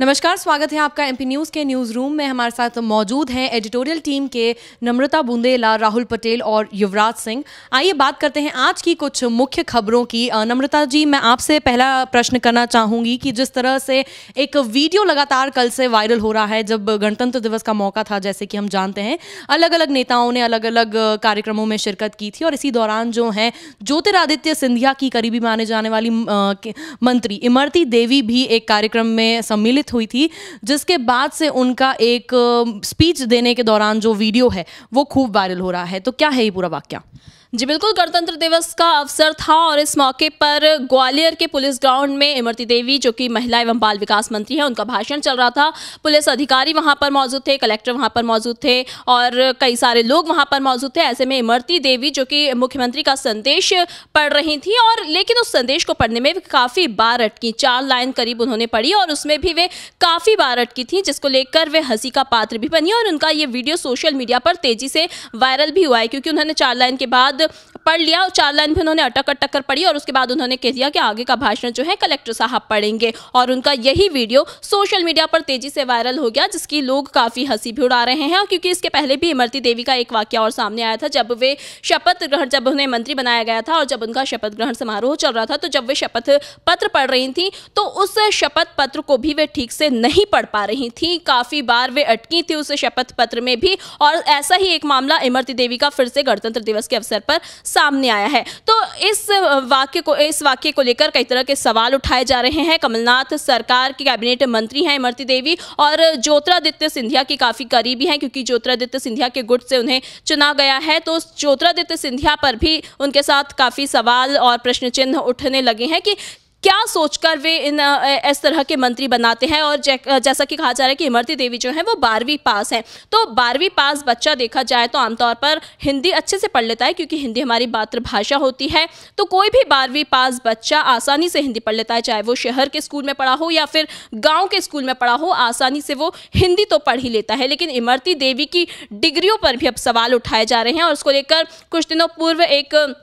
नमस्कार, स्वागत है आपका एमपी न्यूज़ के न्यूज़ रूम में। हमारे साथ मौजूद हैं एडिटोरियल टीम के नम्रता बुंदेला, राहुल पटेल और युवराज सिंह। आइए बात करते हैं आज की कुछ मुख्य खबरों की। नम्रता जी, मैं आपसे पहला प्रश्न करना चाहूँगी कि जिस तरह से एक वीडियो लगातार कल से वायरल हो रहा है, जब गणतंत्र दिवस का मौका था, जैसे कि हम जानते हैं अलग अलग नेताओं ने अलग अलग कार्यक्रमों में शिरकत की थी और इसी दौरान जो है ज्योतिरादित्य सिंधिया की करीबी माने जाने वाली मंत्री इमरती देवी भी एक कार्यक्रम में सम्मिलित हुई थी, जिसके बाद से उनका एक स्पीच देने के दौरान जो वीडियो है वो खूब वायरल हो रहा है। तो क्या है ये पूरा वाकया? जी बिल्कुल, गणतंत्र दिवस का अवसर था और इस मौके पर ग्वालियर के पुलिस ग्राउंड में इमरती देवी, जो कि महिला एवं बाल विकास मंत्री हैं, उनका भाषण चल रहा था। पुलिस अधिकारी वहां पर मौजूद थे, कलेक्टर वहां पर मौजूद थे और कई सारे लोग वहां पर मौजूद थे। ऐसे में इमरती देवी, जो कि मुख्यमंत्री का संदेश पढ़ रही थी, और लेकिन उस संदेश को पढ़ने में काफ़ी बार अटकी। 4 लाइन करीब उन्होंने पढ़ी और उसमें भी वे काफ़ी बार अटकी थी, जिसको लेकर वे हंसी का पात्र भी बनी और उनका ये वीडियो सोशल मीडिया पर तेजी से वायरल भी हुआ है, क्योंकि उन्होंने 4 लाइन के बाद पढ़ लिया और 4 लाइन भी उन्होंने अटक अटक कर पढ़ी और उसके बाद उन्होंने कह दिया कि आगे का भाषण जो है कलेक्टर साहब पढ़ेंगे, और उनका यही वीडियो सोशल मीडिया पर तेजी से वायरल हो गया, जिसकी लोग काफ़ी हंसी भी उड़ा रहे हैं। क्योंकि इसके पहले भी इमरती देवी का एक वाकया और सामने आया था, जब वे शपथ ग्रहण, जब उन्हें मंत्री बनाया गया था और जब उनका शपथ ग्रहण समारोह चल रहा था, तो जब वे शपथ पत्र पढ़ रही थी तो उस शपथ पत्र को भी वे ठीक से नहीं पढ़ पा रही थी। काफ़ी बार वे अटकी थी उस शपथ पत्र में भी, और ऐसा ही एक मामला इमरती देवी का फिर से गणतंत्र दिवस के अवसर पर सामने आया है। तो इस वाक्य को लेकर कई तरह के सवाल उठाए जा रहे हैं। कमलनाथ सरकार की कैबिनेट मंत्री हैं इमरती देवी और ज्योतिरादित्य सिंधिया की काफ़ी करीबी हैं, क्योंकि ज्योतिरादित्य सिंधिया के गुट से उन्हें चुना गया है। तो ज्योतिरादित्य सिंधिया पर भी उनके साथ काफ़ी सवाल और प्रश्न चिन्ह उठने लगे हैं कि क्या सोचकर वे इस तरह के मंत्री बनाते हैं। और जैसा कि कहा जा रहा है कि इमरती देवी जो है वो 12वीं पास हैं, तो 12वीं पास बच्चा देखा जाए तो आमतौर पर हिंदी अच्छे से पढ़ लेता है, क्योंकि हिंदी हमारी मातृभाषा होती है। तो कोई भी 12वीं पास बच्चा आसानी से हिंदी पढ़ लेता है, चाहे वो शहर के स्कूल में पढ़ा हो या फिर गाँव के स्कूल में पढ़ा हो, आसानी से वो हिंदी तो पढ़ ही लेता है। लेकिन इमरती देवी की डिग्रियों पर भी अब सवाल उठाए जा रहे हैं और उसको लेकर कुछ दिनों पूर्व एक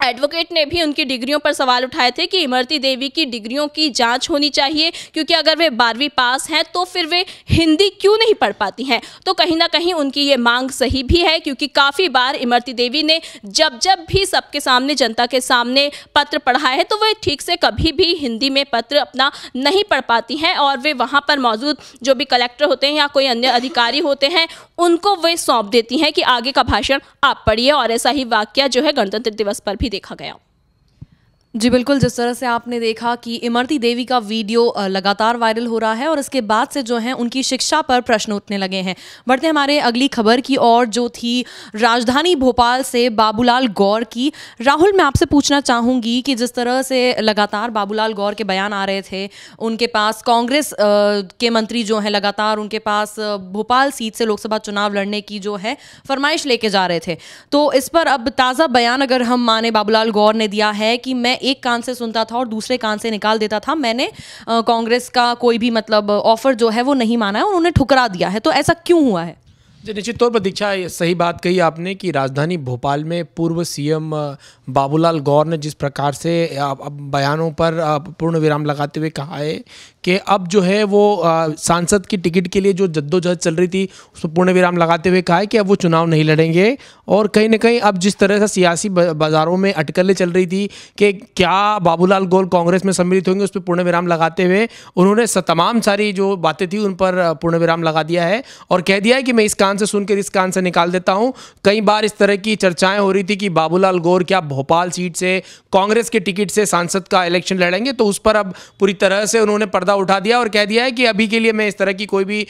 एडवोकेट ने भी उनकी डिग्रियों पर सवाल उठाए थे कि इमरती देवी की डिग्रियों की जांच होनी चाहिए, क्योंकि अगर वे 12वीं पास हैं तो फिर वे हिंदी क्यों नहीं पढ़ पाती हैं। तो कहीं ना कहीं उनकी ये मांग सही भी है, क्योंकि काफ़ी बार इमरती देवी ने जब भी सबके सामने, जनता के सामने पत्र पढ़ा है, तो वे ठीक से कभी भी हिंदी में पत्र अपना नहीं पढ़ पाती हैं और वे वहाँ पर मौजूद जो भी कलेक्टर होते हैं या कोई अन्य अधिकारी होते हैं, उनको वे सौंप देती हैं कि आगे का भाषण आप पढ़िए। और ऐसा ही वाकया जो है गणतंत्र दिवस पर भी देखा गया। जी बिल्कुल, जिस तरह से आपने देखा कि इमरती देवी का वीडियो लगातार वायरल हो रहा है और इसके बाद से जो है उनकी शिक्षा पर प्रश्न उठने लगे हैं। बढ़ते हमारे अगली खबर की ओर, जो थी राजधानी भोपाल से बाबूलाल गौर की। राहुल, मैं आपसे पूछना चाहूँगी कि जिस तरह से लगातार बाबूलाल गौर के बयान आ रहे थे, उनके पास कांग्रेस के मंत्री जो हैं लगातार उनके पास भोपाल सीट से लोकसभा चुनाव लड़ने की जो है फरमाइश लेके जा रहे थे, तो इस पर अब ताज़ा बयान अगर हम माने बाबूलाल गौर ने दिया है कि मैं एक कान से सुनता था और दूसरे कान से निकाल देता था, मैंने कांग्रेस का कोई भी मतलब ऑफर जो है वो नहीं माना है और उन्होंने ठुकरा दिया है। तो ऐसा क्यों हुआ है? जी, निश्चित तौर पर दीक्षा, सही बात कही आपने कि राजधानी भोपाल में पूर्व सीएम बाबूलाल गौर ने जिस प्रकार से बयानों पर पूर्ण विराम लगाते हुए कहा है कि अब जो है वो सांसद की टिकट के लिए जो जद्दोजहद चल रही थी उस पर पूर्ण विराम लगाते हुए कहा है कि अब वो चुनाव नहीं लड़ेंगे। और कहीं ना कहीं अब जिस तरह से सियासी बाजारों में अटकलें चल रही थी कि क्या बाबूलाल गौर कांग्रेस में सम्मिलित होंगे, उस पर पूर्ण विराम लगाते हुए उन्होंने तमाम सारी जो बातें थी उन पर पूर्ण विराम लगा दिया है और कह दिया है कि मैं इस कान से सुनकर इस कान से निकाल देता हूं। कई बार इस तरह की चर्चाएं हो रही थी कि बाबूलाल गौर क्या भोपाल सीट से कांग्रेस के टिकट से सांसद का इलेक्शन लड़ेंगे, तो उस पर अब पूरी तरह से उन्होंने पर्दा उठा दिया और कह दिया है कि अभी के लिए मैं इस तरह की कोई भी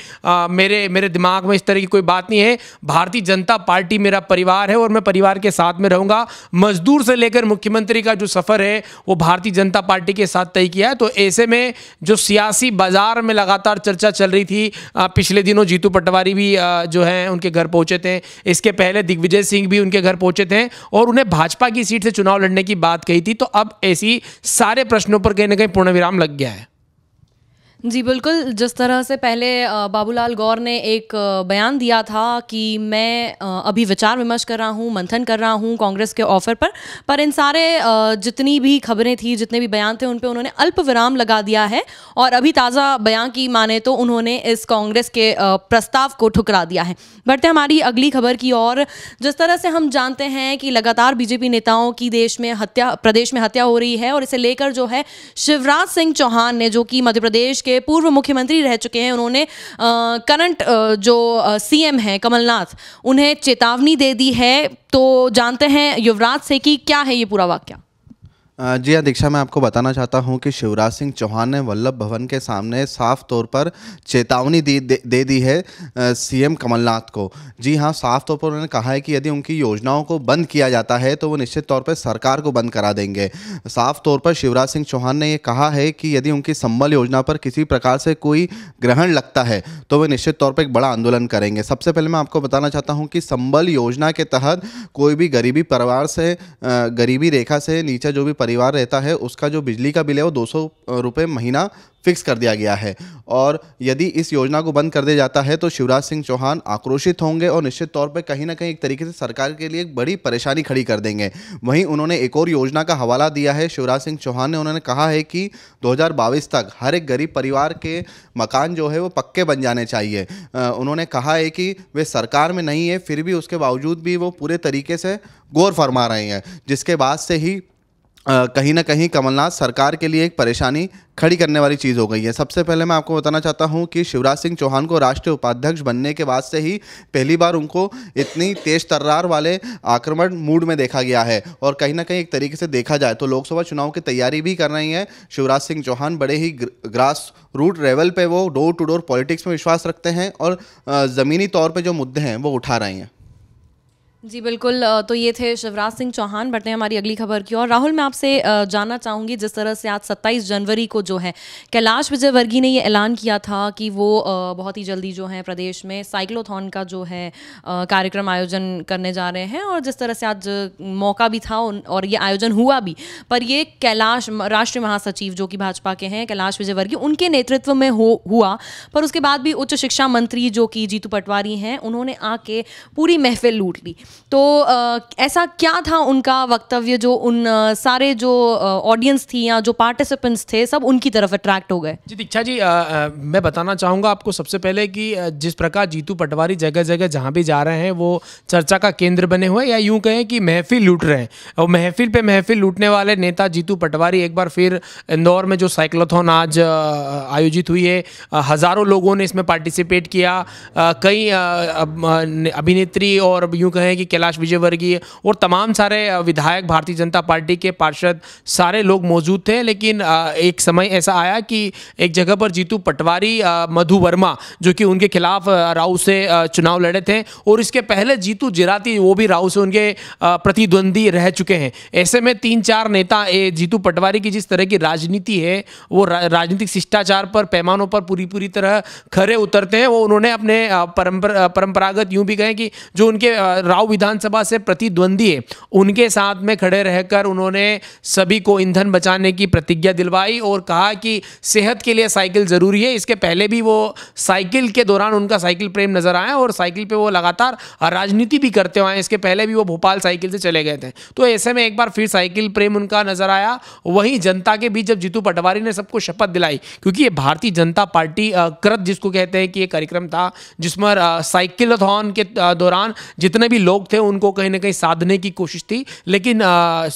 मेरे दिमाग में इस तरह की कोई बात नहीं है। भारतीय जनता पार्टी मेरा परिवार है और मैं परिवार के साथ में रहूंगा। मजदूर से लेकर मुख्यमंत्री का जो सफर है वो भारतीय जनता पार्टी के साथ तय किया है। तो ऐसे में जो सियासी बाजार में लगातार चर्चा चल रही थी, पिछले दिनों जीतू पटवारी भी जो है उनके घर पहुंचे थे, इसके पहले दिग्विजय सिंह भी उनके घर पहुंचे थे और उन्हें भाजपा की सीट से चुनाव लड़ने की बात कही थी। तो अब ऐसी सारे प्रश्नों पर कहीं ना कहीं पूर्ण विराम लग गया है। जी बिल्कुल, जिस तरह से पहले बाबूलाल गौर ने एक बयान दिया था कि मैं अभी विचार विमर्श कर रहा हूँ, मंथन कर रहा हूँ कांग्रेस के ऑफर पर इन सारे जितनी भी खबरें थी, जितने भी बयान थे, उन पे उन्होंने अल्प विराम लगा दिया है और अभी ताज़ा बयान की माने तो उन्होंने इस कांग्रेस के प्रस्ताव को ठुकरा दिया है। बढ़ते हमारी अगली खबर की ओर। जिस तरह से हम जानते हैं कि लगातार बीजेपी नेताओं की प्रदेश में हत्या हो रही है और इसे लेकर जो है शिवराज सिंह चौहान ने, जो कि मध्य प्रदेश के पूर्व मुख्यमंत्री रह चुके हैं, उन्होंने करंट जो सीएम हैं कमलनाथ, उन्हें चेतावनी दे दी है। तो जानते हैं युवराज से कि क्या है ये पूरा वाकया। जी हाँ दीक्षा, मैं आपको बताना चाहता हूँ कि शिवराज सिंह चौहान ने वल्लभ भवन के सामने साफ तौर पर चेतावनी दे दी है सीएम कमलनाथ को। जी हाँ, साफ तौर पर उन्होंने कहा है कि यदि उनकी योजनाओं को बंद किया जाता है तो वो निश्चित तौर पर सरकार को बंद करा देंगे। साफ तौर पर शिवराज सिंह चौहान ने ये कहा है कि यदि उनकी संबल योजना पर किसी प्रकार से कोई ग्रहण लगता है तो वे निश्चित तौर पर एक बड़ा आंदोलन करेंगे। सबसे पहले मैं आपको बताना चाहता हूँ कि संबल योजना के तहत कोई भी गरीबी परिवार से, गरीबी रेखा से नीचे जो भी परिवार रहता है, उसका जो बिजली का बिल है वो 200 रुपये महीना फिक्स कर दिया गया है। और यदि इस योजना को बंद कर दिया जाता है तो शिवराज सिंह चौहान आक्रोशित होंगे और निश्चित तौर पर कहीं ना कहीं एक तरीके से सरकार के लिए एक बड़ी परेशानी खड़ी कर देंगे। वहीं उन्होंने एक और योजना का हवाला दिया है शिवराज सिंह चौहान ने। उन्होंने कहा है कि 2022 तक हर एक गरीब परिवार के मकान जो है वो पक्के बन जाने चाहिए। उन्होंने कहा है कि वे सरकार में नहीं है, फिर भी उसके बावजूद भी वो पूरे तरीके से गौर फरमा रहे हैं, जिसके बाद से ही कहीं ना कहीं कमलनाथ सरकार के लिए एक परेशानी खड़ी करने वाली चीज़ हो गई है। सबसे पहले मैं आपको बताना चाहता हूं कि शिवराज सिंह चौहान को राष्ट्रीय उपाध्यक्ष बनने के बाद से ही पहली बार उनको इतनी तेज तर्रार वाले आक्रमण मूड में देखा गया है। और कहीं ना कहीं एक तरीके से देखा जाए तो लोकसभा चुनाव की तैयारी भी कर रही हैं शिवराज सिंह चौहान। बड़े ही ग्रास रूट लेवल पे वो डोर टू डोर पॉलिटिक्स में विश्वास रखते हैं और ज़मीनी तौर पर जो मुद्दे हैं वो उठा रहे हैं। जी बिल्कुल, तो ये थे शिवराज सिंह चौहान। बढ़ते हैं हमारी अगली खबर की ओर। राहुल, मैं आपसे जानना चाहूँगी, जिस तरह से आज 27 जनवरी को जो है कैलाश विजयवर्गीय ने ये ऐलान किया था कि वो बहुत ही जल्दी जो है प्रदेश में साइक्लोथॉन का जो है कार्यक्रम आयोजन करने जा रहे हैं, और जिस तरह से आज मौका भी था और ये आयोजन हुआ भी, पर ये कैलाश राष्ट्रीय महासचिव जो कि भाजपा के हैं कैलाश विजयवर्गीय, उनके नेतृत्व में हुआ। पर उसके बाद भी उच्च शिक्षा मंत्री जो कि जीतू पटवारी हैं, उन्होंने आके पूरी महफिल लूट ली। तो ऐसा क्या था उनका वक्तव्य जो उन सारे जो ऑडियंस थी या जो पार्टिसिपेंट्स थे सब उनकी तरफ अट्रैक्ट हो गए? जी दीक्षा जी, मैं बताना चाहूँगा आपको सबसे पहले कि जिस प्रकार जीतू पटवारी जगह जगह जहाँ भी जा रहे हैं वो चर्चा का केंद्र बने हुए, या यूँ कहें कि महफिल लूट रहे हैं। और महफिल पे महफिल लूटने वाले नेता जीतू पटवारी एक बार फिर इंदौर में जो साइक्लोथॉन आज आयोजित हुई है, हज़ारों लोगों ने इसमें पार्टिसिपेट किया। कई अभिनेत्री और यूँ कहें कि कैलाश विजयवर्गीय और तमाम सारे विधायक, भारतीय जनता पार्टी के पार्षद, सारे लोग मौजूद थे। लेकिन एक समय ऐसा आया कि एक जगह पर जीतू पटवारी, मधु वर्मा जो कि उनके खिलाफ राव से चुनाव लड़े थे, और इसके पहले जीतू जिराती वो भी राव से उनके प्रतिद्वंदी रह चुके हैं। ऐसे में 3-4 नेता जीतू पटवारी की जिस तरह की राजनीति है, वो राजनीतिक शिष्टाचार पर, पैमानों पर पूरी तरह खरे उतरते हैं। वो उन्होंने अपने परंपरागत यूँ भी कहें कि जो उनके राव विधानसभा से प्रतिद्वंदी है, उनके साथ में खड़े रहकर उन्होंने सभी को ईंधन बचाने की प्रतिज्ञा दिलवाई और कहा कि सेहत के लिए साइकिल ज़रूरी है। इसके पहले भी वो साइकिल के दौरान उनका साइकिल प्रेम नज़र आया और साइकिल पे वो लगातार राजनीति भी करते हुए आए। इसके पहले भी वो भोपाल साइकिल से चले गए थे, तो ऐसे में एक बार फिर साइकिल प्रेम उनका नज़र आया। वहीं जनता के बीच जब जीतू पटवारी ने सबको शपथ दिलाई, क्योंकि ये भारतीय जनता पार्टी कृत जिसको कहते हैं कि ये कार्यक्रम था जिसमें साइकिलोथॉन के दौरान जितने भी लोग थे उनको कहीं ना कहीं साधने की कोशिश थी। लेकिन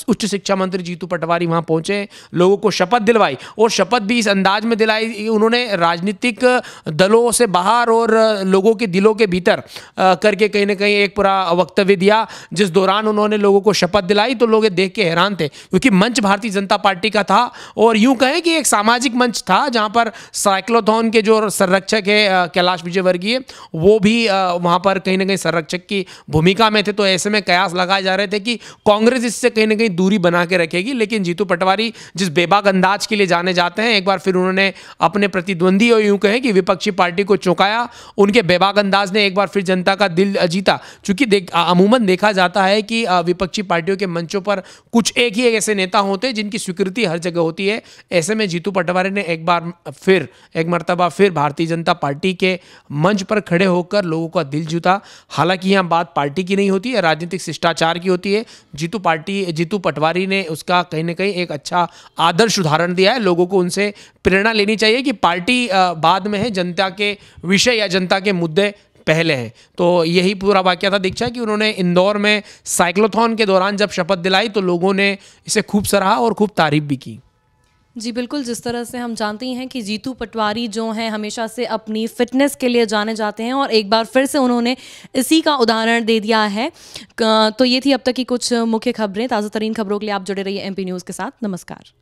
उच्च शिक्षा मंत्री जीतू पटवारी वहां पहुंचे, लोगों को शपथ दिलवाई, और शपथ भी इस अंदाज में दिलाई, उन्होंने राजनीतिक दलों से बाहर और लोगों के दिलों के भीतर करके कहीं ना कहीं एक पूरा वक्तव्य दिया, जिस दौरान उन्होंने लोगों को शपथ दिलाई। तो लोग देख के हैरान थे, क्योंकि मंच भारतीय जनता पार्टी का था और यूं कहें कि एक सामाजिक मंच था, जहां पर साइक्लोथॉन के जो संरक्षक है कैलाश विजयवर्गीय, वो भी वहां पर कहीं ना कहीं संरक्षक की भूमिका में थे, तो ऐसे में कयास लगाए जा रहे थे कि कांग्रेस इससे कहीं ना कहीं दूरी बना के रखेगी। लेकिन जीतू पटवारी जिस बेबाक अंदाज के लिए जाने जाते हैं, एक बार फिर उन्होंने अपने प्रतिद्वंदी और यूं कहें कि विपक्षी पार्टी को चौंकाया। उनके बेबाक अंदाज ने एक बार फिर जनता का दिल जीता। चूंकि अमूमन देखा जाता है कि विपक्षी पार्टियों के मंचों पर कुछ एक ही ऐसे नेता होते हैं जिनकी स्वीकृति हर जगह होती है। ऐसे में जीतू पटवारी ने एक मर्तबा फिर भारतीय जनता पार्टी के मंच पर खड़े होकर लोगों का दिल जीता। हालांकि यहाँ बात पार्टी की नहीं होती है, राजनीतिक शिष्टाचार की होती है। जीतू पटवारी ने उसका कहीं ना कहीं एक अच्छा आदर्श उदाहरण दिया है। लोगों को उनसे प्रेरणा लेनी चाहिए कि पार्टी बाद में है, जनता के विषय या जनता के मुद्दे पहले हैं। तो यही पूरा वाकया था दीक्षा कि उन्होंने इंदौर में साइक्लोथॉन के दौरान जब शपथ दिलाई तो लोगों ने इसे खूब सराहा और खूब तारीफ भी की। जी बिल्कुल, जिस तरह से हम जानते हैं कि जीतू पटवारी जो हैं हमेशा से अपनी फिटनेस के लिए जाने जाते हैं और एक बार फिर से उन्होंने इसी का उदाहरण दे दिया है। तो ये थी अब तक की कुछ मुख्य खबरें। ताज़ा तरीन खबरों के लिए आप जुड़े रहिए MP न्यूज़ के साथ। नमस्कार।